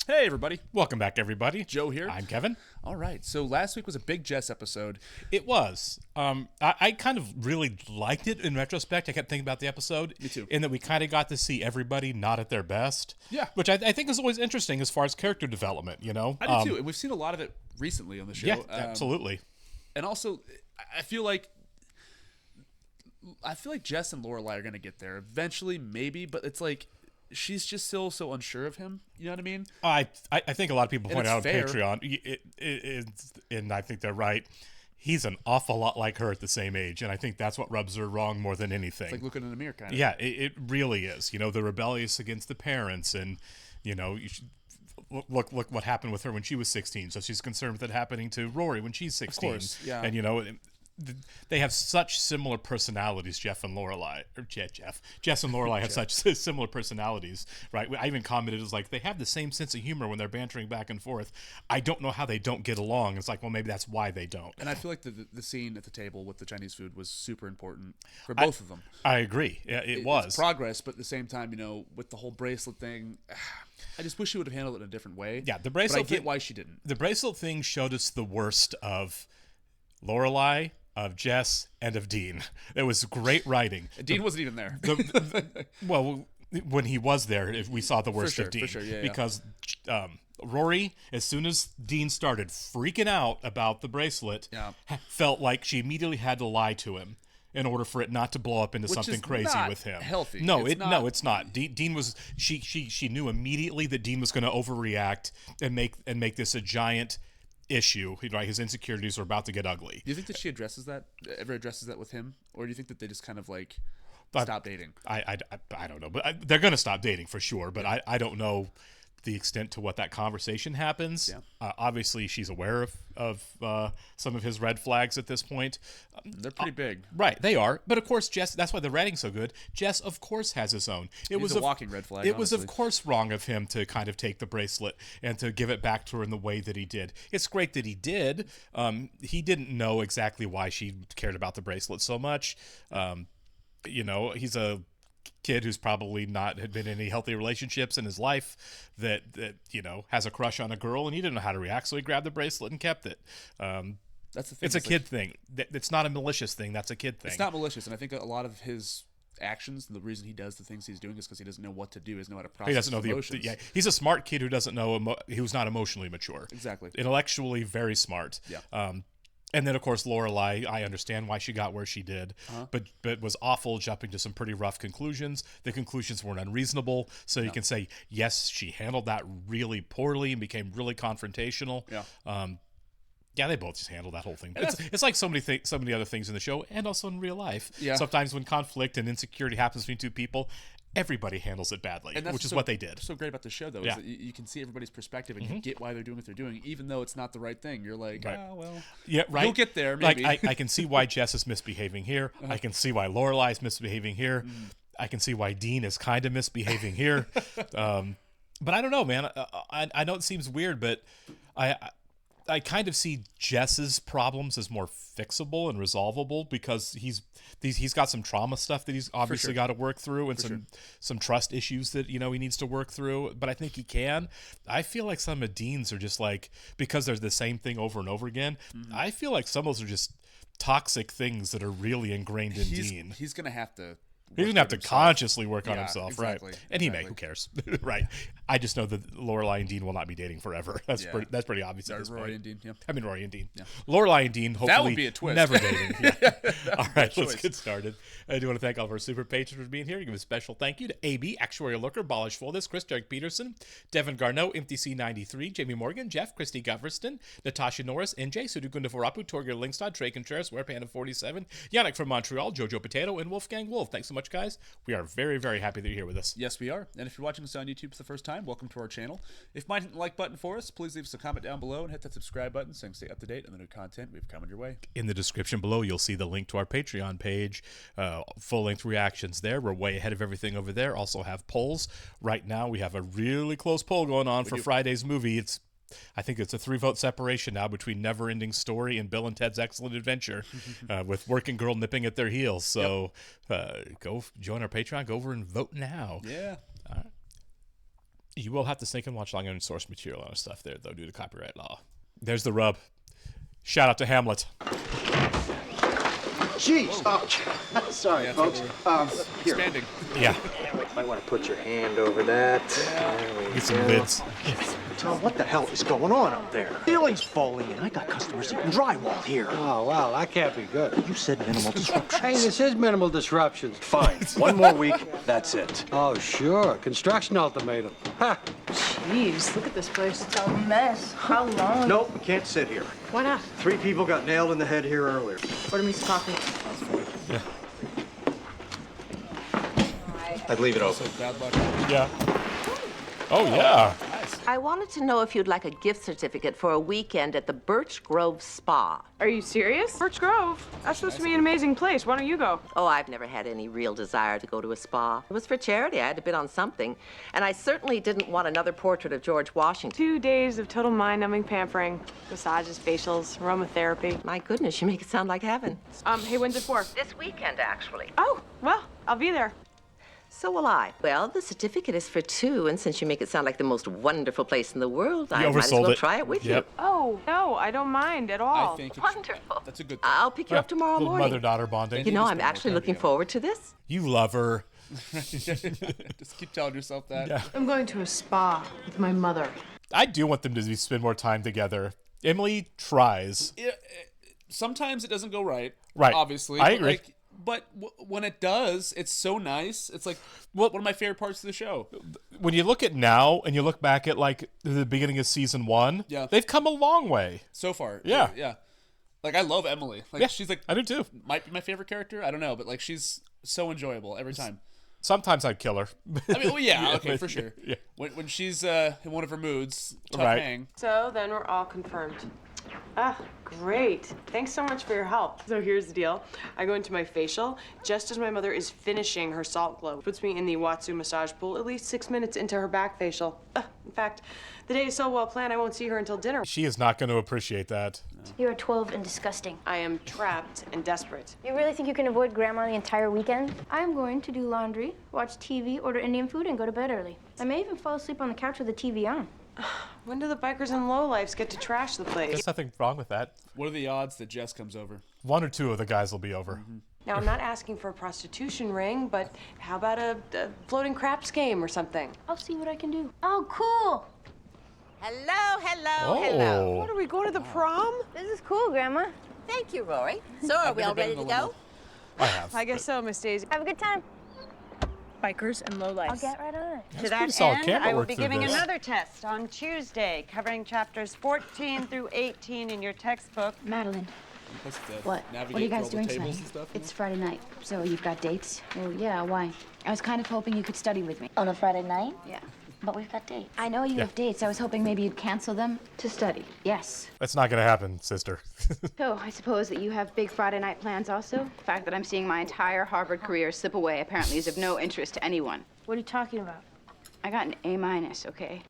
Hey, everybody. Welcome back, everybody. Joe here. I'm Kevin. All right. So last week was a big Jess episode. It was. I kind of really liked it in retrospect. I kept thinking about the episode. Me too. In that we kind of got to see everybody not at their best. Yeah. Which I think is always interesting as far as character development, you know? I do too. And we've seen a lot of it recently on the show. Yeah, absolutely. And also, I feel like Jess and Lorelai are going to get there eventually, maybe, but it's like she's just still so unsure of him. You know what I mean? I think a lot of people point out on fair. Patreon, and I think they're right. He's an awful lot like her at the same age, and I think that's what rubs her wrong more than anything. It's like looking in the mirror, kind of. Yeah, it really is. You know, the rebellious against the parents, and you know, look what happened with her when she was 16. So she's concerned with it happening to Rory when she's 16. Of course, yeah. And you know, they have such similar personalities, Jess and Lorelai have such similar personalities, right? I even commented as like they have the same sense of humor when they're bantering back and forth. I don't know how they don't get along. It's like, well, maybe that's why they don't. And I feel like the scene at the table with the Chinese food was super important for both of them. I agree. Yeah, it was it's progress, but at the same time, you know, with the whole bracelet thing, I just wish she would have handled it in a different way. Yeah, the bracelet. But I get why she didn't. The bracelet thing showed us the worst of Lorelai, of Jess, and of Dean. It was great writing. Dean wasn't even there. Well, when he was there, we saw the worst of Dean. For sure, yeah. Because Rory, as soon as Dean started freaking out about the bracelet, felt like she immediately had to lie to him in order for it not to blow up into something crazy with him. Healthy. No, it's not. Dean was she knew immediately that Dean was going to overreact and make this a giant issue. Right, his insecurities are about to get ugly. Do you think that she ever addresses that with him, or do you think that they just kind of like stop dating? I don't know, but they're going to stop dating for sure. But I don't know the extent to what that conversation happens. Yeah. Obviously, she's aware of some of his red flags at this point. They're pretty big. Right, they are. But of course, Jess, that's why the writing's so good. Jess, of course, has his own. He's a walking red flag. It was, of course, wrong of him to kind of take the bracelet and to give it back to her in the way that he did. It's great that he did. He didn't know exactly why she cared about the bracelet so much. You know, he's a kid who's probably not had been in any healthy relationships in his life that you know has a crush on a girl, and he didn't know how to react, so he grabbed the bracelet and kept it. That's the thing. It's a kid thing. It's not a malicious thing. That's a kid thing. It's not malicious, and I think a lot of his actions, the reason he does the things he's doing, is because he doesn't know what to do. He doesn't know how to process. He doesn't know emotions. He's a smart kid who doesn't know. Who's not emotionally mature. Exactly. Intellectually very smart. Yeah. And then, of course, Lorelai, I understand why she got where she did, but was awful, jumping to some pretty rough conclusions. The conclusions weren't unreasonable, so you can say, yes, she handled that really poorly and became really confrontational. Yeah. They both just handled that whole thing. It's like so many other things in the show and also in real life. Yeah. Sometimes when conflict and insecurity happens between two people, everybody handles it badly, which is what they did. What's so great about the show, though, is that you can see everybody's perspective and you get why they're doing what they're doing, even though it's not the right thing. You're like, well, yeah, right. You'll get there, maybe. Like I can see why Jess is misbehaving here. I can see why Lorelai is misbehaving here. I can see why Dean is kind of misbehaving here. But I don't know, man. I know it seems weird, but I kind of see Jess's problems as more fixable and resolvable because he's got some trauma stuff that he's obviously got to work through and some trust issues that he needs to work through. But I think he can. I feel like some of Dean's are just like, because there's the same thing over and over again. I feel like some of those are just toxic things that are really ingrained in Dean. He's gonna have to. He's gonna have to consciously work on himself, exactly, right? And he may. Who cares, right? I just know that Lorelai and Dean will not be dating forever. That's pretty obvious at this point. Rory and Dean. Yeah. I mean Rory and Dean. Yeah. Lorelai and Dean. Hopefully, that would be a twist. Never dating. Yeah. All right, let's get started. I do want to thank all of our super patrons for being here. Give a special thank you to AB, Actuarial Looker, Balish Fullness, Chris Derek Peterson, Devin Garneau, MTC93, Jamie Morgan, Jeff, Christy Goverston, Natasha Norris, NJ, Sudukunda Forapu, Torger Linkstad, Trey Contreras, Warepanda 47, Yannick from Montreal, Jojo Potato, and Wolfgang Wolf. Thanks so much, guys. We are very, very happy that you're here with us. Yes, we are. And if you're watching us on YouTube for the first time, welcome to our channel. If you might hit the like button for us, please leave us a comment down below and hit that subscribe button so you can stay up to date on the new content we've coming your way. In the description below, you'll see the link to our Patreon page. Full-length reactions there. We're way ahead of everything over there. Also have polls. Right now, we have a really close poll going on for Friday's movie. I think it's a 3-vote separation now between Never Ending Story and Bill and Ted's Excellent Adventure, with Working Girl nipping at their heels. So go join our Patreon. Go over and vote now. Yeah. All right. You will have to sneak and watch long and source material on stuff there, though, due to copyright law. There's the rub. Shout out to Hamlet. Jeez. Oh, sorry, folks. Here. Expanding. Yeah. Might want to put your hand over that. There we Get some go. lids. Tom, what the hell is going on up there? Ceiling's falling in. I got customers eating drywall here. Oh, wow, that can't be good. You said minimal disruption. Hey, this is minimal disruptions. Fine. One more week. That's it. Oh, sure. Construction ultimatum. Ha! Jeez, look at this place. It's a mess. How long? Nope, we can't sit here. Why not? 3 people got nailed in the head here earlier. Order me some coffee. Yeah. I'd leave it open. Bad luck. Yeah. Oh, yeah. I wanted to know if you'd like a gift certificate for a weekend at the Birch Grove Spa. Are you serious? Birch Grove? That's supposed to be an amazing place. Why don't you go? Oh, I've never had any real desire to go to a spa. It was for charity. I had to bid on something. And I certainly didn't want another portrait of George Washington. 2 days of total mind-numbing pampering. Massages, facials, aromatherapy. My goodness, you make it sound like heaven. Hey, when's it for? This weekend, actually. Oh, well, I'll be there. So will I. Well, the certificate is for 2, and since you make it sound like the most wonderful place in the world, I might as oversold well it. try it with you. Yep. Oh, no, I don't mind at all. I think it's, Wonderful. that's a good thing. I'll pick you up tomorrow Little morning. mother-daughter bonding. You know, need to I'm spend more actually time looking together. forward to this. You love her. Just keep telling yourself that. Yeah. I'm going to a spa with my mother. I do want them to spend more time together. Emily tries. Sometimes it doesn't go right. Right. Obviously. I but, agree. But when it does, it's so nice. It's like one of my favorite parts of the show. When you look at now and you look back at like the beginning of season 1, Yeah. they've come a long way. So far. Yeah. Yeah. Like, I love Emily. Like, Yeah, she's like, I do too. might be my favorite character. I don't know. But, like, she's so enjoyable every time. Sometimes I'd kill her. I mean, well, yeah, Yeah, okay, but- for sure. yeah. When she's in one of her moods, tough Right. hang. So then we're all confirmed. Ah, great. Thanks so much for your help. So here's the deal. I go into my facial just as my mother is finishing her salt glow. Puts me in the Watsu massage pool at least 6 minutes into her back facial. In fact, the day is so well planned I won't see her until dinner. She is not going to appreciate that. You are 12 and disgusting. I am trapped and desperate. You really think you can avoid Grandma the entire weekend? I'm going to do laundry, watch TV, order Indian food, and go to bed early. I may even fall asleep on the couch with the TV on. When do the bikers and lowlifes get to trash the place? There's nothing wrong with that. What are the odds that Jess comes over? 1 or 2 of the guys will be over. Now, I'm not asking for a prostitution ring, but how about a floating craps game or something? I'll see what I can do. Oh, cool! Hello, hello, Oh. hello. What, are we going to the prom? This is cool, Grandma. Thank you, Rory. So are we all never been ready in to the go? limo. I have. I guess so, Miss Daisy. Have a good time. Bikers and lowlifes. I'll get right on it. To that solid end, camera I will work be through giving this. another test on Tuesday, covering chapters 14 through 18 in your textbook. Madeline, Plus the what? navigate What are you through guys all the doing tables tonight? and stuff. It's Friday night, so you've got dates? Well, yeah, why? I was kind of hoping you could study with me. On a Friday night? Yeah. But we've got dates. I know you have dates. I was hoping maybe you'd cancel them to study. Yes. That's not going to happen, sister. So, I suppose that you have big Friday night plans also? The fact that I'm seeing my entire Harvard career slip away apparently is of no interest to anyone. What are you talking about? I got an A-, okay?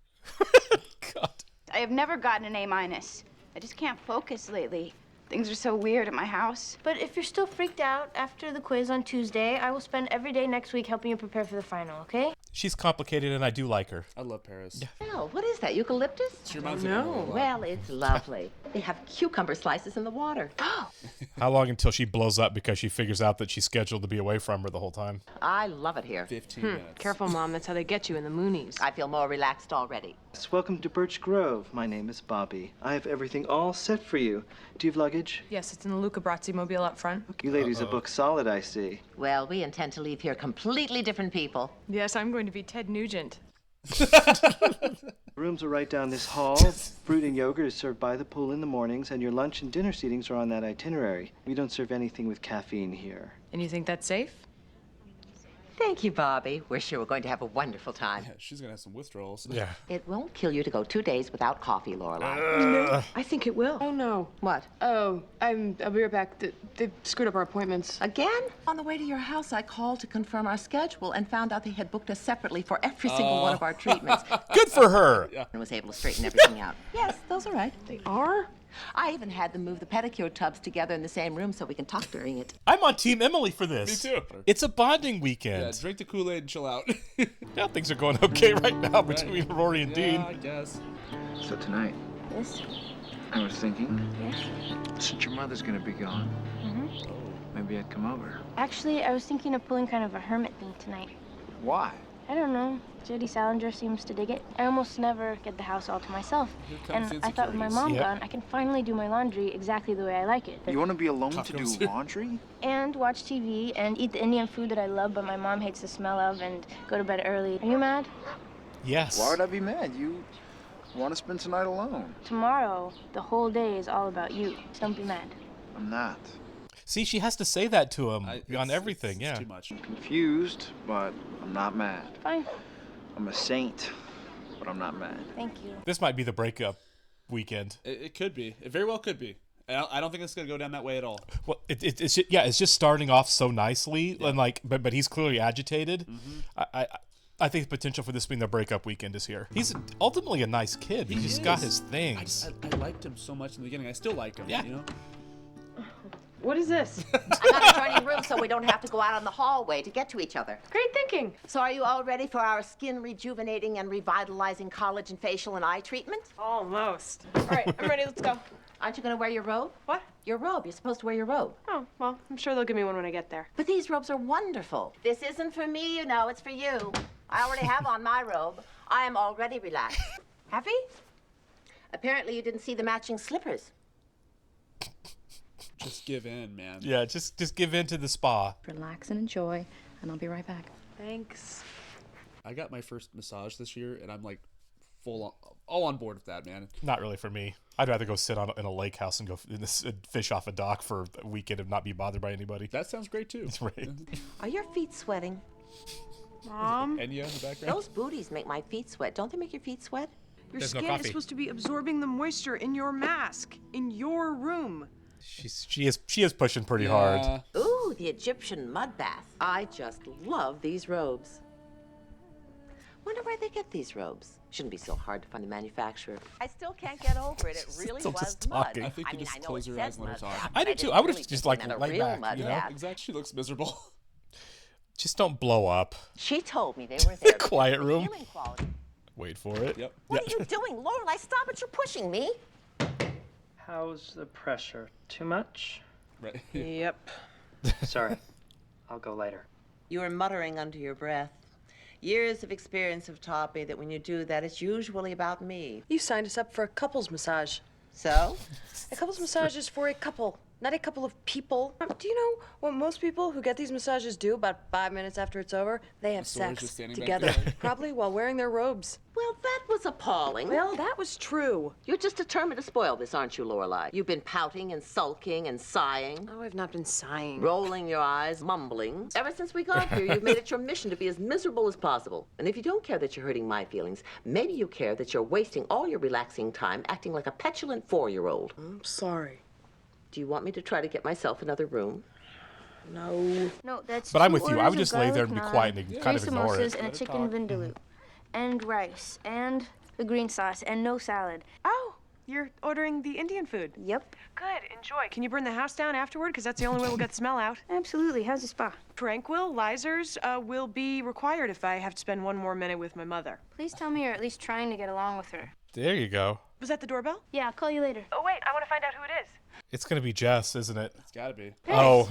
God. I have never gotten an A-. I just can't focus lately. Things are so weird at my house. But if you're still freaked out after the quiz on Tuesday, I will spend every day next week helping you prepare for the final, okay? She's complicated, and I do like her. I love Paris. Well, what is that, eucalyptus? She reminds me of Emily a lot. Well, it's lovely. They have cucumber slices in the water. How long until she blows up because she figures out that she's scheduled to be away from her the whole time? I love it here. 15 minutes. Careful, Mom. That's how they get you in the Moonies. I feel more relaxed already. Welcome to Birch Grove. My name is Bobby. I have everything all set for you. Do you have luggage? Yes, it's in the Luca Brazzi mobile up front. You ladies are booked solid, I see. Well, we intend to leave here completely different people. Yes, I'm going to be Ted Nugent. Rooms are right down this hall. Fruit and yogurt is served by the pool in the mornings, and your lunch and dinner seatings are on that itinerary. We don't serve anything with caffeine here. And you think that's safe? Thank you, Bobby. We're sure we're going to have a wonderful time. Yeah, she's going to have some withdrawals. Yeah. It won't kill you to go 2 days without coffee, Lorelai. I think it will. Oh, no. What? Oh, I'll be right back. They screwed up our appointments. Again? On the way to your house, I called to confirm our schedule and found out they had booked us separately for every single one of our treatments. Good for her. And was able to straighten everything out. Yes, those are right. They are? I even had them move the pedicure tubs together in the same room so we can talk during it. I'm on Team Emily for this. Me too. It's a bonding weekend. Yeah, drink the Kool-Aid and chill out. Yeah, things are going okay right now between Rory and Dean. I guess. So tonight, Yes? I was thinking, Yes? since your mother's gonna be gone, maybe I'd come over. Actually, I was thinking of pulling kind of a hermit thing tonight. Why? I don't know. J.D. Salinger seems to dig it. I almost never get the house all to myself. Here comes And the I thought with my insecurities. mom Yep. gone, I can finally do my laundry exactly the way I like it. You want to be alone to Tacos. do laundry? And watch TV and eat the Indian food that I love but my mom hates the smell of and go to bed early. Are you mad? Yes. Why would I be mad? You want to spend tonight alone? Tomorrow, the whole day is all about you. So don't be mad. I'm not. See, she has to say that to him on It's- everything, it's yeah. too much. Confused, but I'm not mad. Fine. I'm a saint, but I'm not mad. Thank you. This might be the breakup weekend. It could be. It very well could be. I don't think it's going to go down that way at all. Well, it's just starting off so nicely, and like, but he's clearly agitated. I think the potential for this being the breakup weekend is here. He's ultimately a nice kid. He's just got his things. I liked him so much in the beginning. I still like him. Yeah. You know? What is this? I got adjoining room so we don't have to go out on the hallway to get to each other. Great thinking. So are you all ready for our skin rejuvenating and revitalizing collagen facial and eye treatment? Almost. All right, I'm ready. Let's go. Aren't you going to wear your robe? What? Your robe. You're supposed to wear your robe. Oh, well, I'm sure they'll give me one when I get there. But these robes are wonderful. This isn't for me, you know. It's for you. I already have on my robe. I am already relaxed. Happy? Apparently you didn't see the matching slippers. Just give in, man. Yeah, just give in to the spa. Relax and enjoy, and I'll be right back. Thanks. I got my first massage this year, and I'm like all on board with that, man. Not really for me. I'd rather go sit in a lake house and go fish off a dock for a weekend and not be bothered by anybody. That sounds great too. That's right. Are your feet sweating? Mom, Enya in the background. Those booties make my feet sweat. Don't they make your feet sweat? your There's no skin coffee. is supposed to be absorbing the moisture in your mask, in your room. She is pushing pretty hard. Yeah. Ooh, the Egyptian mud bath. I just love these robes. Wonder where they get these robes. Shouldn't be so hard to find a manufacturer. I still can't get over it. It really Still was just mud. talking. I think you just I know close it your eyes says and let her mud, talk. I but did too. didn't I would've really just, think like, it meant a laid real back, mud you know? bath. Exactly. She looks miserable. Just don't blow up. She told me they were there. Quiet for room. healing quality. Wait for it. Yep. What are you doing, Lorelai? Stop it! You're pushing me. How's the pressure? Too much? Right. Yep. Sorry. I'll go later. You were muttering under your breath. Years of experience have taught me that when you do that, it's usually about me. You signed us up for a couples massage. So? A couples massage is for a couple, not a couple of people. Do you know what most people who get these massages do about 5 minutes after it's over? They have Sora's sex just standing back together, there. probably while wearing their robes. Well, that was appalling. Well, that was true. You're just determined to spoil this, aren't you, Lorelai? You've been pouting and sulking and sighing, Oh, I've not been sighing. rolling your eyes, mumbling. Ever since we got here, you've made it your mission to be as miserable as possible. And if you don't care that you're hurting my feelings, maybe you care that you're wasting all your relaxing time acting like a petulant 4-year-old. I'm sorry. Do you want me to try to get myself another room? No. No, that's But I'm 2 with you. I orders would of just lay there garlic and be naan, quiet and kind of 3 ignore samosas, it. and a Let her chicken talk. vindaloo. And rice. And the green sauce. And no salad. Oh, you're ordering the Indian food. Yep. Good, enjoy. Can you burn the house down afterward? Because that's the only way we'll get the smell out. Absolutely. How's the spa? Tranquilizers will be required if I have to spend 1 more minute with my mother. Please tell me you're at least trying to get along with her. There you go. Was that the doorbell? Yeah, I'll call you later. Oh, wait, I want to find out who it is. It's gonna be Jess, isn't it? It's gotta be. Oh.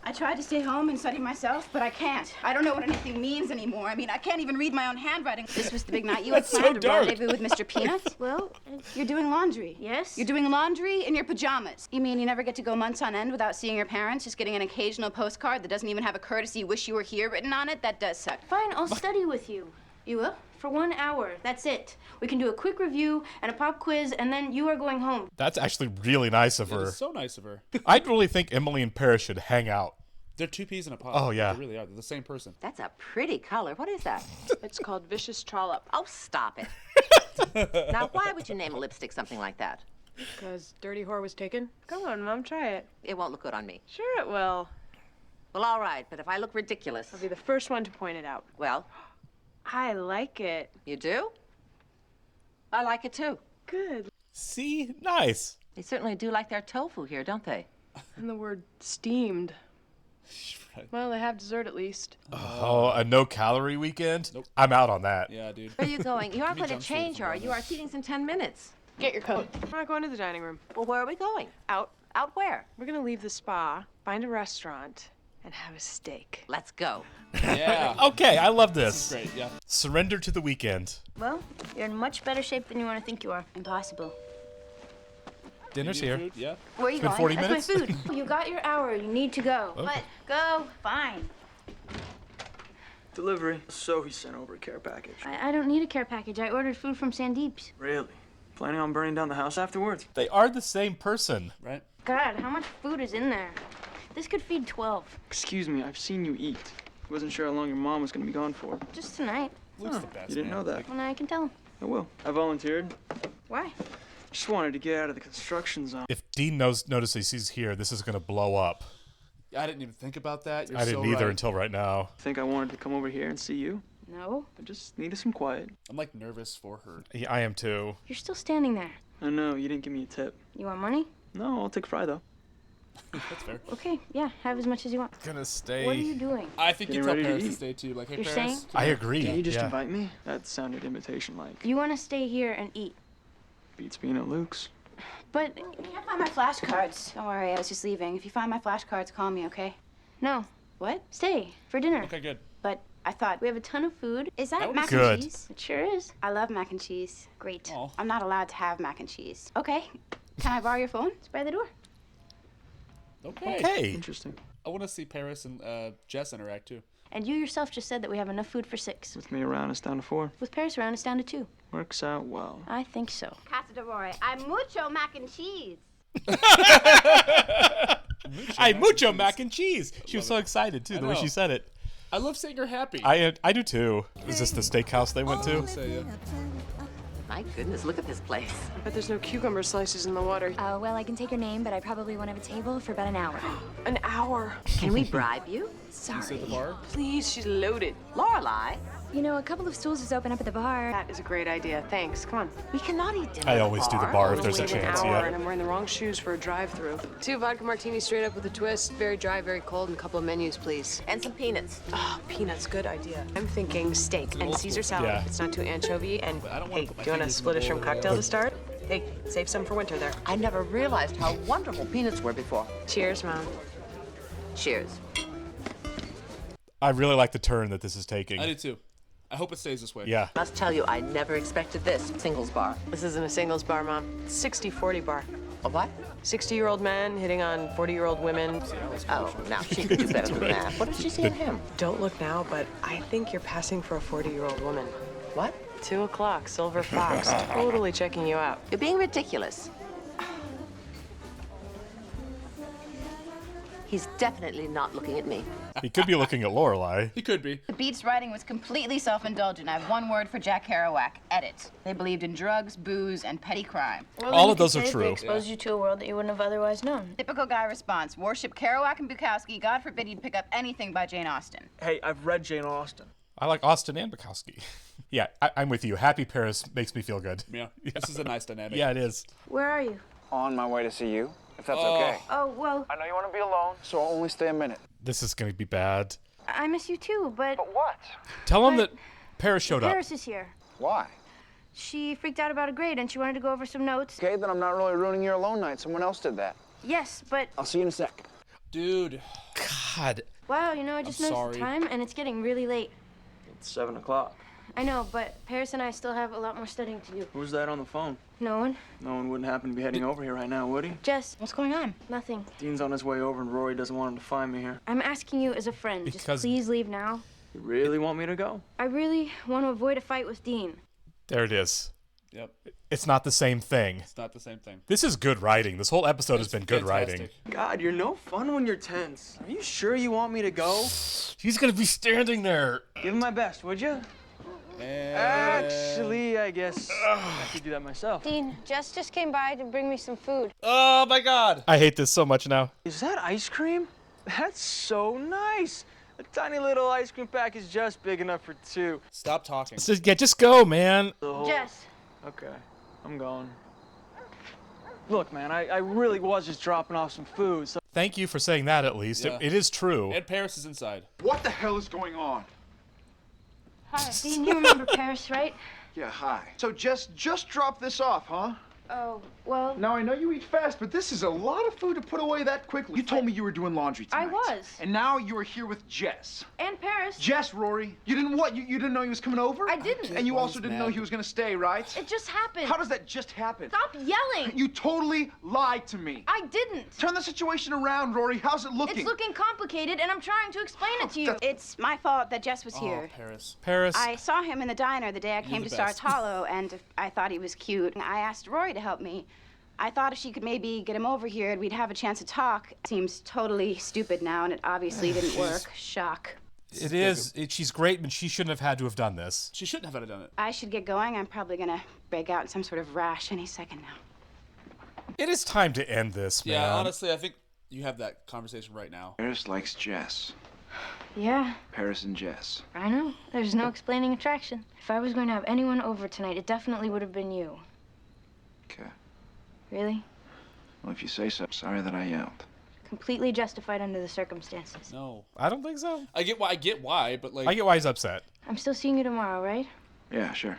I tried to stay home and study myself, but I can't. I don't know what anything means anymore. I mean, I can't even read my own handwriting. This was the big night you had That's so planned to dark. rendezvous with Mr. Peanut. Well, You're doing laundry. yes? You're doing laundry in your pajamas. You mean you never get to go months on end without seeing your parents, just getting an occasional postcard that doesn't even have a courtesy wish you were here written on it? That does suck. Fine, I'll study with you. You will? For 1 hour. That's it. We can do a quick review and a pop quiz, and then you are going home. That's actually really nice of It her. is so nice of her. I'd really think Emily and Paris should hang out. They're 2 peas in a pod. Oh, yeah. They really are. They're the same person. That's a pretty color. What is that? It's called Vicious Trollop. Oh, stop it. Now, why would you name a lipstick something like that? Because Dirty Whore was taken? Come on, Mom, try it. It won't look good on me. Sure it will. Well, all right, but if I look ridiculous, I'll be the first one to point it out. well, I like it. you do? I like it too. Good. See? Nice. They certainly do like their tofu here, don't they? And the word steamed. Right. Well, they have dessert at least. Oh, a no-calorie weekend? Nope. I'm out on that. Yeah, dude. Where are you going? You aren't Give me going to junk food change, from are you? Walmart. Our seating's in 10 minutes. Get your coat. I'm not going to the dining room. Well, where are we going? Out. Out where? We're gonna leave the spa, find a restaurant, and have a steak. Let's go. Yeah. Okay, I love This this. is great, yeah. Surrender to the weekend. Well, you're in much better shape than you want to think you are. Impossible. Dinner's Need here. food? Yeah. Where are you It's been going? 40 That's my minutes. food. You got your hour. You need to go. Okay. What? Go. Fine. Delivery. So he sent over a care package. I don't need a care package. I ordered food from Sandeep's. Really? Planning on burning down the house afterwards? They are the same person. Right? God, how much food is in there? This could feed 12. Excuse me, I've seen you eat. Wasn't sure how long your mom was gonna be gone for. Just tonight. Luke's the best, You didn't man. know that. Well, now I can tell him. I will. I volunteered. Why? Just wanted to get out of the construction zone. If Dean notices he's here, this is going to blow up. I didn't even think about that. You're I didn't so either right. until right now. Think I wanted to come over here and see you? No. I just needed some quiet. I'm like nervous for her. Yeah, I am too. You're still standing there. I know, you didn't give me a tip. You want money? No, I'll take Fry though. That's fair. Okay, yeah, have as much as you want. Gonna stay. What are you doing? I think you Getting tell ready to Paris to eat. stay too. Like, hey, You're Paris. staying? I agree. Did you just yeah. invite me? That sounded invitation-like. You want to stay here and eat. Beats being at Luke's. But I can't find my flashcards. Don't worry, I was just leaving. If you find my flashcards, call me, okay? no, What? stay for dinner. Okay, good. But I thought, We have a ton of food. is That that would mac be and good. cheese? It sure is. I love mac and cheese. Great. Aw. I'm not allowed to have mac and cheese. Okay. Can I borrow your phone? It's by the door. Okay. Hey. Interesting. I want to see Paris and Jess interact too. And you yourself just said that we have enough food for 6. With me around, it's down to 4. With Paris around, it's down to 2. Works out well. I think so. Casa de Roy. I mucho mac and cheese. I mucho mac and cheese. She was so excited too, the way know. she said it. I love seeing her happy. I do too. Is this the steakhouse they went to? Say, yeah. My goodness, look at this place. I bet there's no cucumber slices in the water. Well, I can take your name, but I probably won't have a table for about an hour. An hour. Can we bribe you? You Sorry. said the bar? Please, she's loaded. Lorelei, You know, a couple of stools just open up at the bar. That is a great idea. Thanks. Come on. we cannot eat dinner I at the always do the bar. bar if We'll there's a wait an chance. hour, Yeah. and I'm wearing the wrong shoes for a drive-through. 2 vodka martinis straight up with a twist. Very dry, very cold, and a couple of menus, please. And some peanuts. Oh, peanuts, good idea. I'm thinking steak and Caesar salad. Yeah. It's not too anchovy. And I don't wanna hey, put my do you want a fingers in split the a shrimp bowl of cocktail to start? Hey, save some for winter there. I never realized how wonderful peanuts were before. Cheers, Mom. Cheers. I really like the turn that this is taking. I do too. I hope it stays this way. Yeah. Must tell you, I never expected this singles bar. This isn't a singles bar, Mom. 60-40 bar. A what? 60-year-old men hitting on 40-year-old women. Oh, now she could do better than that. What did she see in him? Don't look now, but I think you're passing for a 40-year-old woman. What? 2 o'clock, Silver Fox. Totally checking you out. You're being ridiculous. He's definitely not looking at me. He could be looking at Lorelei. He could be. The Beats writing was completely self-indulgent. I have one word for Jack Kerouac. Edit. They believed in drugs, booze, and petty crime. Well, All you of could those are say true. They exposed you to a world that you wouldn't have otherwise known. Typical guy response. Worship Kerouac and Bukowski. God forbid you'd pick up anything by Jane Austen. Hey, I've read Jane Austen. I like Austin and Bukowski. Yeah, I'm with you. Happy Paris makes me feel good. Yeah. This is a nice dynamic. Yeah, it is. Where are you? On my way to see you, if that's okay. Oh, well, I know you want to be alone, so I'll only stay a minute. This is going to be bad. I miss you too, but What? Tell him that Paris showed up. Paris is here. Why? She freaked out about a grade and she wanted to go over some notes. Okay, then I'm not really ruining your alone night. Someone else did that. Yes, but I'll see you in a sec. Dude. God. wow, you know, I just I'm noticed the sorry. time and it's getting really late. It's 7 o'clock. I know, but Paris and I still have a lot more studying to do. Who's that on the phone? No one? No one wouldn't happen to be heading over here right now, would he? Jess, What's going on? nothing. Dean's on his way over and Rory doesn't want him to find me here. I'm asking you as a friend. Because- Just please leave now. You really want me to go? I really want to avoid a fight with Dean. There it is. Yep. It's not the same thing. It's not the same thing. This is good writing. This whole episode has been good writing. Fantastic. God, you're no fun when you're tense. Are you sure you want me to go? He's going to be standing there. Give him my best, would you? Actually, I guess I could do that myself. Dean, Jess just came by to bring me some food. Oh my God. I hate this so much now. Is that ice cream? That's so nice. A tiny little ice cream pack is just big enough for 2. Stop talking. Yeah, just go, man. The whole- Jess, Okay, I'm going. Look, man, I really was just dropping off some food, so... Thank you for saying that, at least. Yeah. It is true. And Paris is inside. What the hell is going on? Hi, Dean, you remember Paris, right? Yeah, hi. So just drop this off, huh? Oh, well... Now, I know you eat fast, but this is a lot of food to put away that quickly. You told me you were doing laundry tonight. I was. And now you are here with Jess. And Paris. Jess, Rory. You didn't what? You didn't know he was coming over? I didn't. And you also didn't know he was going to stay, right? It just happened. How does that just happen? Stop yelling. You totally lied to me. I didn't. Turn the situation around, Rory. How's it looking? It's looking complicated, and I'm trying to explain it to you. It's my fault that Jess was here. Paris. Paris. I saw him in the diner the day I came the to Stars best. Hollow, and I thought he was cute. I asked Rory to help me. I thought if she could maybe get him over here, we'd have a chance to talk. Seems totally stupid now, and it obviously didn't work. Shock. It is. She's great, but she shouldn't have had to have done this. She shouldn't have done it. I should get going. I'm probably gonna break out in some sort of rash any second now. It is time to end this, man. Yeah, honestly, I think you have that conversation right now. Paris likes Jess. Yeah, Paris and Jess. I know. There's no explaining attraction. If I was going to have anyone over tonight, it definitely would have been you. Okay. Really? Well, if you say so. Sorry that I yelled. Completely justified under the circumstances. No. I don't think so. I get why, but like... I get why he's upset. I'm still seeing you tomorrow, right? Yeah, sure.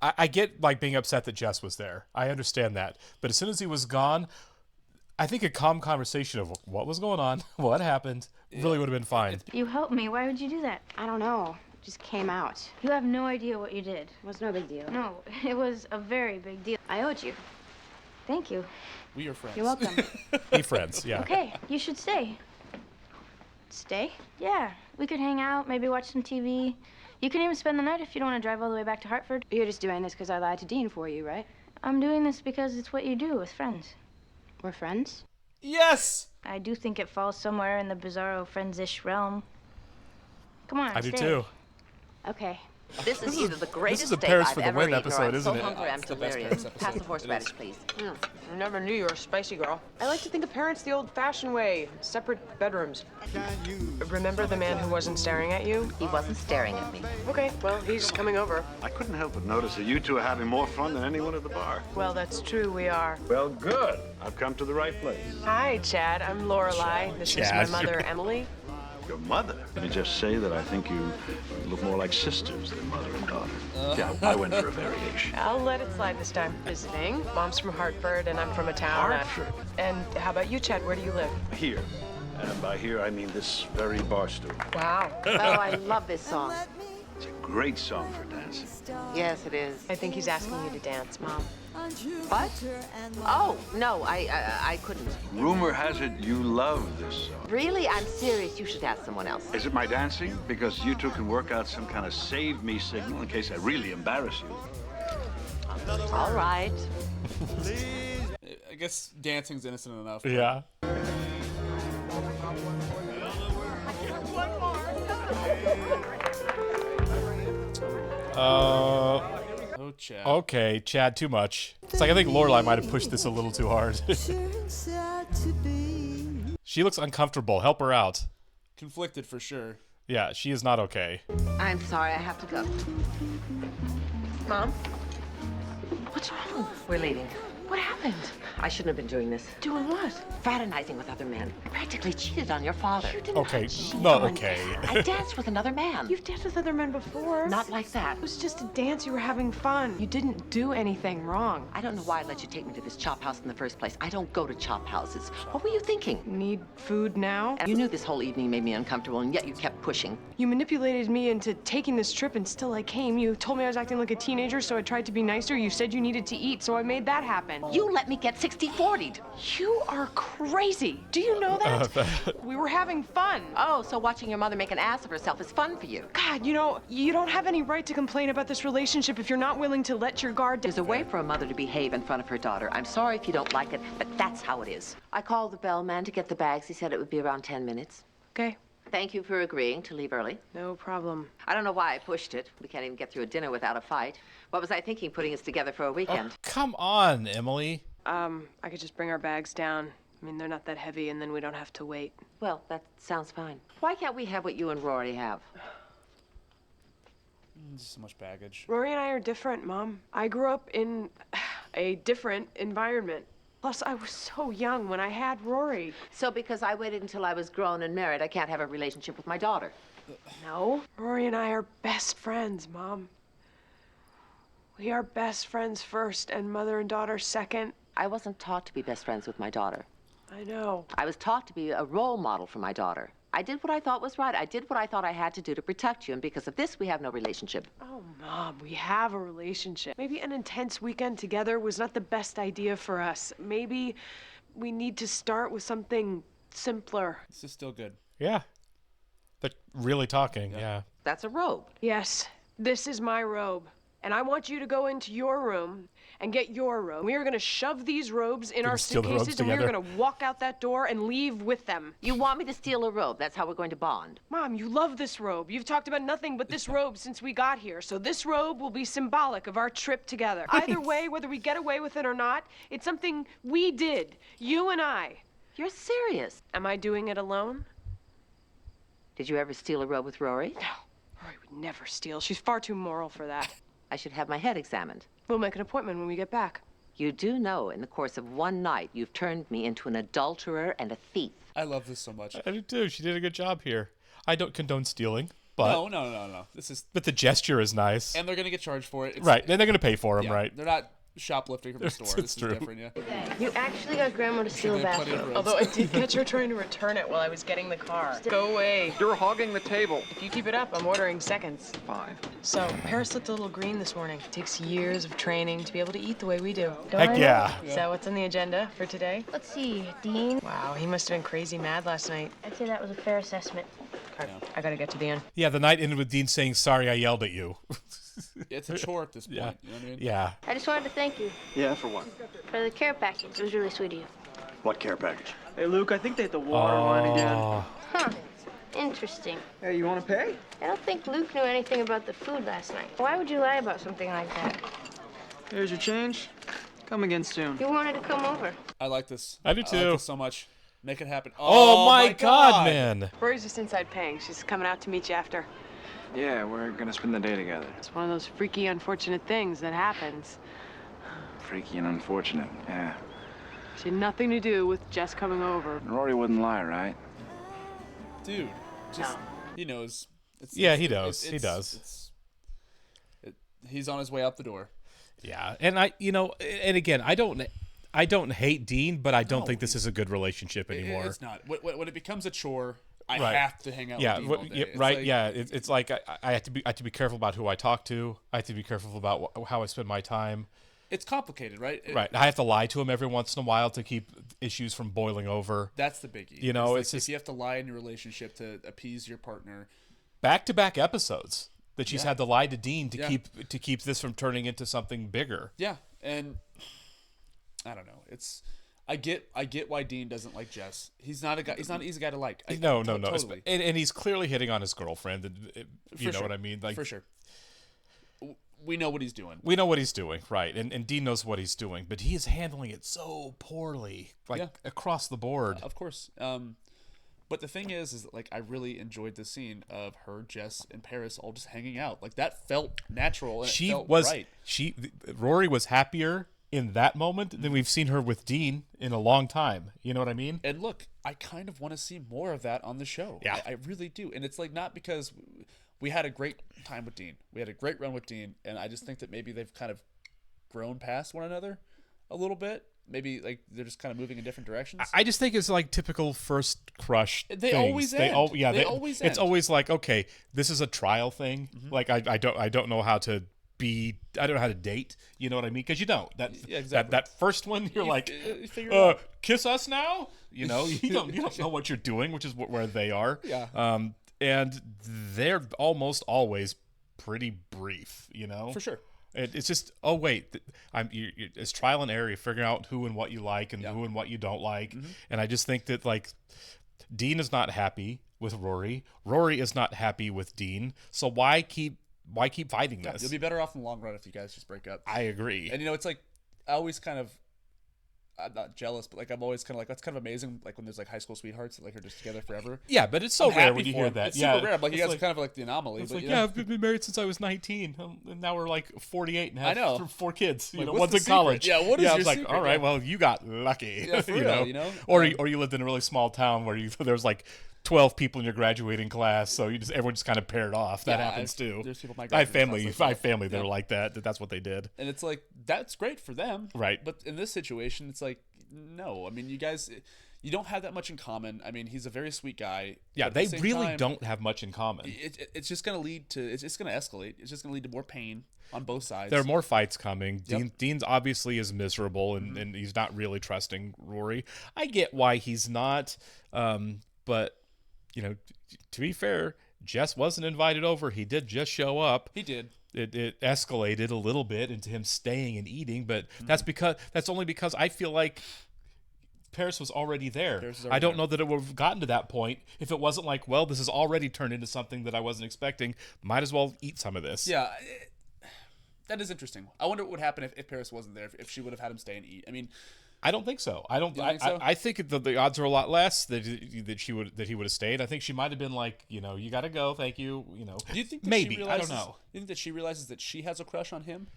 I get, like, being upset that Jess was there. I understand that. But as soon as he was gone, I think a calm conversation of what was going on, what happened, really would have been fine. You helped me. Why would you do that? I don't know. It just came out. You have no idea what you did. It was no big deal. No, it was a very big deal. I owed you. Thank you. We are friends. You're welcome. Be friends, yeah. Okay, you should stay. Stay? Yeah, we could hang out, maybe watch some TV. You can even spend the night if you don't want to drive all the way back to Hartford. You're just doing this because I lied to Dean for you, right? I'm doing this because it's what you do with friends. We're friends? Yes! I do think it falls somewhere in the bizarro friends-ish realm. Come on, I do stay. too. Okay. This is either the greatest is a steak Paris I've for the ever win eaten, episode, or I'm isn't so it? hungry I'm It's the best delirious. Paris episode. Pass the It horseradish, is. please. I never knew you were a spicy girl. I like to think of parents the old-fashioned way, separate bedrooms. Remember the man who wasn't staring at you? He wasn't staring at me. Okay, well, he's coming over. I couldn't help but notice that you two are having more fun than anyone at the bar. Well, that's true, we are. Well, good. I've come to the right place. Hi, Chad. I'm Lorelai. This is my Chad. mother, Emily. Your mother. Let me just say that I think you look more like sisters than mother and daughter. Yeah, I went for a variation. I'll let it slide this time. Visiting. Mom's from Hartford, and I'm from a town. Hartford? And how about you, Chad? Where do you live? Here. And by here, I mean this very bar stool. Wow. Oh, I love this song. It's a great song for dancing. Yes, it is. I think he's asking you to dance, Mom. What? Oh, no, I couldn't. Rumor has it you love this song. Really? I'm serious. You should ask someone else. Is it my dancing? Because you two can work out some kind of save me signal in case I really embarrass you. All right. I guess dancing's innocent enough. Yeah. Oh, Chad. Okay, Chad, too much. It's like I think Lorelai might have pushed this a little too hard. She looks uncomfortable. Help her out. Conflicted for sure. Yeah, she is not okay. I'm sorry. I have to go. Mom? What's wrong? We're leaving. What happened? I shouldn't have been doing this. Doing what? Fraternizing with other men. Practically cheated on your father. You didn't Okay, cheat no, on okay. I danced with another man. You've danced with other men before. Not like that. It was just a dance. You were having fun. You didn't do anything wrong. I don't know why I let you take me to this chop house in the first place. I don't go to chop houses. What were you thinking? Need food now? You knew this whole evening made me uncomfortable, and yet you kept pushing. You manipulated me into taking this trip, and still I came. You told me I was acting like a teenager, so I tried to be nicer. You said you needed to eat, so I made that happen. You let me get 60-40'd. You are crazy. Do you know that? We were having fun. Oh, so watching your mother make an ass of herself is fun for you. God, you know, you don't have any right to complain about this relationship if you're not willing to let your guard down. There's a way for a mother to behave in front of her daughter. I'm sorry if you don't like it, but that's how it is. I called the bellman to get the bags. He said it would be around 10 minutes. Okay. Thank you for agreeing to leave early. No problem. I don't know why I pushed it. We can't even get through a dinner without a fight. What was I thinking putting us together for a weekend? Oh, come on, Emily. I could just bring our bags down. I mean, they're not that heavy, and then we don't have to wait. Well, that sounds fine. Why can't we have what you and Rory have? So much baggage. Rory and I are different, Mom. I grew up in a different environment. Plus, I was so young when I had Rory. So because I waited until I was grown and married, I can't have a relationship with my daughter. No. Rory and I are best friends, Mom. We are best friends first and mother and daughter second. I wasn't taught to be best friends with my daughter. I know. I was taught to be a role model for my daughter. I did what I thought was right. I did what I thought I had to do to protect you, and because of this, we have no relationship. Oh, Mom, we have a relationship. Maybe an intense weekend together was not the best idea for us. Maybe we need to start with something simpler. This is still good. Yeah. They're really talking, yeah. That's a robe. Yes, this is my robe. And I want you to go into your room and get your robe. We are going to shove these robes in our steal the robes suitcases, and we are together? going to walk out that door and leave with them. You want me to steal a robe? That's how we're going to bond. Mom, you love this robe. You've talked about nothing but this robe since we got here. So this robe will be symbolic of our trip together. Either way, whether we get away with it or not, it's something we did, you and I. You're serious. Am I doing it alone? Did you ever steal a robe with Rory? No. Rory would never steal. She's far too moral for that. I should have my head examined. We'll make an appointment when we get back. You do know, in the course of one night, you've turned me into an adulterer and a thief. I love this so much. I do too. She did a good job here. I don't condone stealing, but No. This is. but the gesture is nice. And they're gonna get charged for it. It's, Right, and they're gonna pay for them, yeah, right? They're not shoplifting from the store. It's This true. is different, yeah. You actually got Grandma to steal a They have plenty of bathrobe. robes. Although I did catch her trying to return it while I was getting the car. Go away. You're hogging the table. If you keep it up, I'm ordering seconds. 5. So, Paris looked a little green this morning. It takes years of training to be able to eat the way we do. Heck yeah. So, what's on the agenda for today? Let's see, Dean. Wow, he must have been crazy mad last night. I'd say that was a fair assessment. Okay, I gotta get to the end. Yeah, the night ended with Dean saying, "Sorry, I yelled at you." It's a chore at this point. Yeah. You know what I mean? Yeah. I just wanted to thank you Yeah, for what? for the care package. It was really sweet of you. What care package? Hey, Luke, I think they hit the water line again. Oh, Huh. Interesting. Hey, you want to pay? I don't think Luke knew anything about the food last night. Why would you lie about something like that? Here's your change. Come again soon. You wanted to come over. I like this. I do I like too. this so much. Make it happen. Oh, my God, man. Rory's just inside paying. She's coming out to meet you after. Yeah, we're gonna spend the day together. It's one of those freaky, unfortunate things that happens. Freaky and unfortunate, yeah. She had nothing to do with Jess coming over. Rory wouldn't lie, right? Dude, just he knows. Yeah, he knows. He does. He's on his way out the door. Yeah, and and again, I don't hate Dean, but I don't think this is a good relationship anymore. It's not. When it becomes a chore, I Right. have to hang out Yeah, with Dean all day. It's right. like- Yeah, it's like I have to be careful about who I talk to. I have to be careful about how I spend my time. It's complicated, right? Right. I have to lie to him every once in a while to keep issues from boiling over. That's the biggie. You know, it's it's just if you have to lie in your relationship to appease your partner. back-to-back episodes that she's Yeah. had to lie to Dean to Yeah. keep this from turning into something bigger. Yeah, and I don't know. I get why Dean doesn't like Jess. He's not a guy. He's not an easy guy to like. No. Totally. And he's clearly hitting on his girlfriend. And you For know sure. what I mean? Like For sure. We know what he's doing. We know what he's doing, right? And Dean knows what he's doing, but he is handling it so poorly, across the board. Of course. But the thing is that, like, I really enjoyed the scene of her, Jess, and Paris all just hanging out. Like, that felt natural and it felt right. Rory was happier in that moment than we've seen her with Dean in a long time. You know what I mean? And look, I kind of want to see more of that on the show. Yeah. I really do. And it's like not because we had a great time with Dean. We had a great run with Dean, and I just think that maybe they've kind of grown past one another a little bit. Maybe like they're just kind of moving in different directions. I just think it's like typical first crush. They things. always end. They always end. It's always like, okay, this is a trial thing. Mm-hmm. Like I don't know how to be. I don't know how to date. You know what I mean? Because you don't. That first one, you're like, figure it out. kiss us now. You know, you don't know what you're doing, which is where they are. Yeah. And they're almost always pretty brief. You know, For sure. It's just, oh wait, it's trial and error. You're figuring out who and what you like and who and what you don't like. Mm-hmm. And I just think that like Dean is not happy with Rory. Rory is not happy with Dean. So why keep fighting this? You'll be better off in the long run if you guys just break up. I agree. And you know, it's like I always kind of I'm not jealous, but like I'm always kind of like that's kind of amazing. Like when there's like high school sweethearts that like are just together forever. Yeah, but it's so rare when you hear that. It's yeah, super rare. I'm like you it's guys are kind of like the anomaly. It's but, like you know. I've been married since I was 19, and now we're like 48 and have I know. 4 kids. Like, One's in the college. secret? Yeah, what is your I was like, secret? all right, Yeah. well, you got lucky. Yeah, for real, you know? Or you lived in a really small town where there's like 12 people in your graduating class, so everyone just kind of paired off. That happens too. There's people in my I have graduating class like that. family that Yeah. are like that. That's what they did. And it's like that's great for them, Right? But in this situation, it's like no. I mean, you guys, you don't have that much in common. I mean, he's a very sweet guy. Yeah, but they at the same really time, don't have much in common. It's just going to lead to. It's just going to escalate. It's just going to lead to more pain on both sides. There are more fights coming. Yep. Dean's obviously is miserable, and he's not really trusting Rory. I get why he's not, but you know, to be fair, Jess wasn't invited over. He did just show up. He did. It escalated a little bit into him staying and eating, but that's only because I feel like Paris was already there. I don't know that it would have gotten to that point if it wasn't like, well, this has already turned into something that I wasn't expecting. Might as well eat some of this. Yeah, that is interesting. I wonder what would happen if Paris wasn't there. If she would have had him stay and eat. I mean, I don't think so. I don't. You think so? I think the odds are a lot less that he would have stayed. I think she might have been like, you got to go. Thank you. Do you think that maybe she realizes, I don't know. You think that she realizes that she has a crush on him?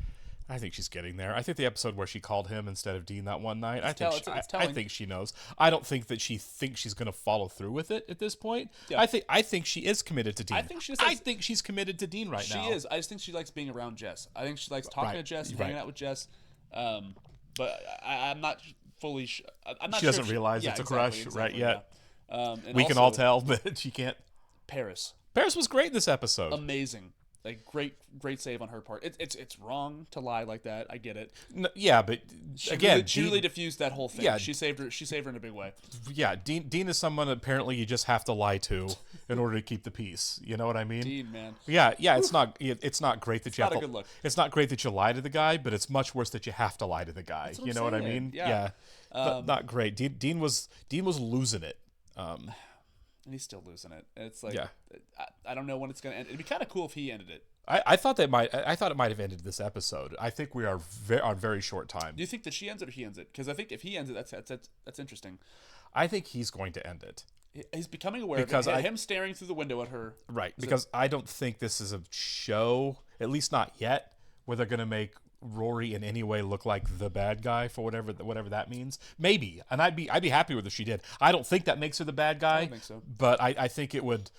I think she's getting there. I think the episode where she called him instead of Dean that one night. I think she knows. I don't think that she thinks she's going to follow through with it at this point. Yeah. I think she is committed to Dean. I think she's committed to Dean right now. She is. I just think she likes being around Jess. I think she likes talking to Jess, and hanging out with Jess. But I'm not fully. I'm not. She sure doesn't realize it's a crush right yet. Yeah. We can all tell, but she can't. Paris was great in this episode. Amazing. Like great save on her part. It's wrong to lie like that. I get it. No, yeah, but she really diffused that whole thing. Yeah, she saved her in a big way. Yeah, Dean is someone apparently you just have to lie to in order to keep the peace. You know what I mean? Dean, man. Yeah. It's not great that you have not to. A good look. It's not great that you lie to the guy, but it's much worse that you have to lie to the guy. What you know what I mean? Yeah. Not great. Dean was losing it. And he's still losing it. And it's like, I don't know when it's going to end. It'd be kind of cool if he ended it. I thought it might have ended this episode. I think we are on very short time. Do you think that she ends it or he ends it? Because I think if he ends it, that's interesting. I think he's going to end it. He's becoming aware of it. Him staring through the window at her. Right. Because I don't think this is a show, at least not yet, where they're going to make Rory in any way look like the bad guy for whatever that means. Maybe, and I'd be happy with if she did. I don't think that makes her the bad guy. I don't think so. But I think it would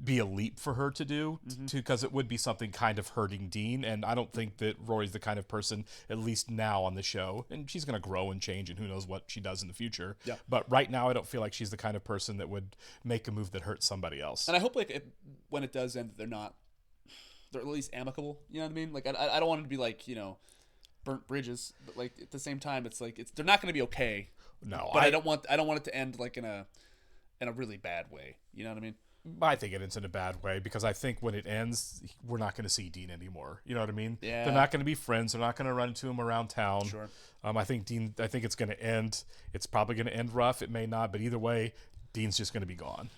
be a leap for her to do, because it would be something kind of hurting Dean, and I don't think that Rory's the kind of person, at least now on the show, and she's going to grow and change, and who knows what she does in the future. Yeah. But right now, I don't feel like she's the kind of person that would make a move that hurts somebody else. And I hope when it does end, they're at least amicable. You know what I mean? Like I don't want it to be like burnt bridges, but like at the same time, it's like they're not going to be okay. No, but I don't want it to end like in a really bad way. You know what I mean? I think it ends in a bad way, because I think when it ends, we're not going to see Dean anymore. You know what I mean? Yeah. They're not going to be friends. They're not going to run into him around town. Sure. I think it's going to end. It's probably going to end rough. It may not, but either way, Dean's just going to be gone.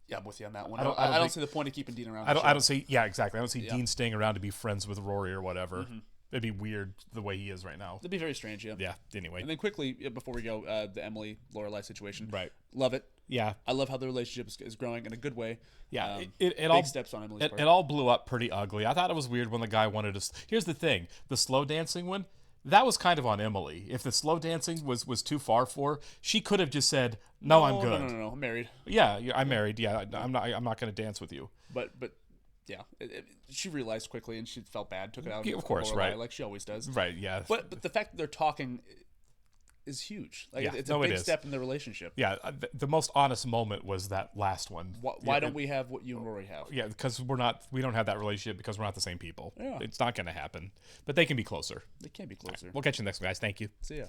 Yeah, I'm with you on that one. I don't see the point of keeping Dean around. I don't see. Yeah, exactly. I don't see Dean staying around to be friends with Rory or whatever. Mm-hmm. It'd be weird the way he is right now. It'd be very strange, yeah. Yeah, anyway. And then quickly, before we go, the Emily Lorelai situation. Right. Love it. Yeah. I love how the relationship is growing in a good way. Yeah. Big steps on Emily's part. It all blew up pretty ugly. I thought it was weird when the guy wanted to... Here's the thing. The slow dancing one, that was kind of on Emily. If the slow dancing was too far for her, she could have just said, no, I'm good. No, I'm married. Yeah, I'm married. Yeah, I'm not going to dance with you. But yeah, she realized quickly, and she felt bad. Took it out. Of course, Lorelai, right? Like she always does. Right. Yeah. But the fact that they're talking is huge. Like it's a big step in the relationship. Yeah. The most honest moment was that last one. Why don't we have what you and Rory have? Yeah, because we don't have that relationship because we're not the same people. Yeah. It's not going to happen. But they can be closer. They can be closer. Right, we'll catch you next, guys. Thank you. See ya.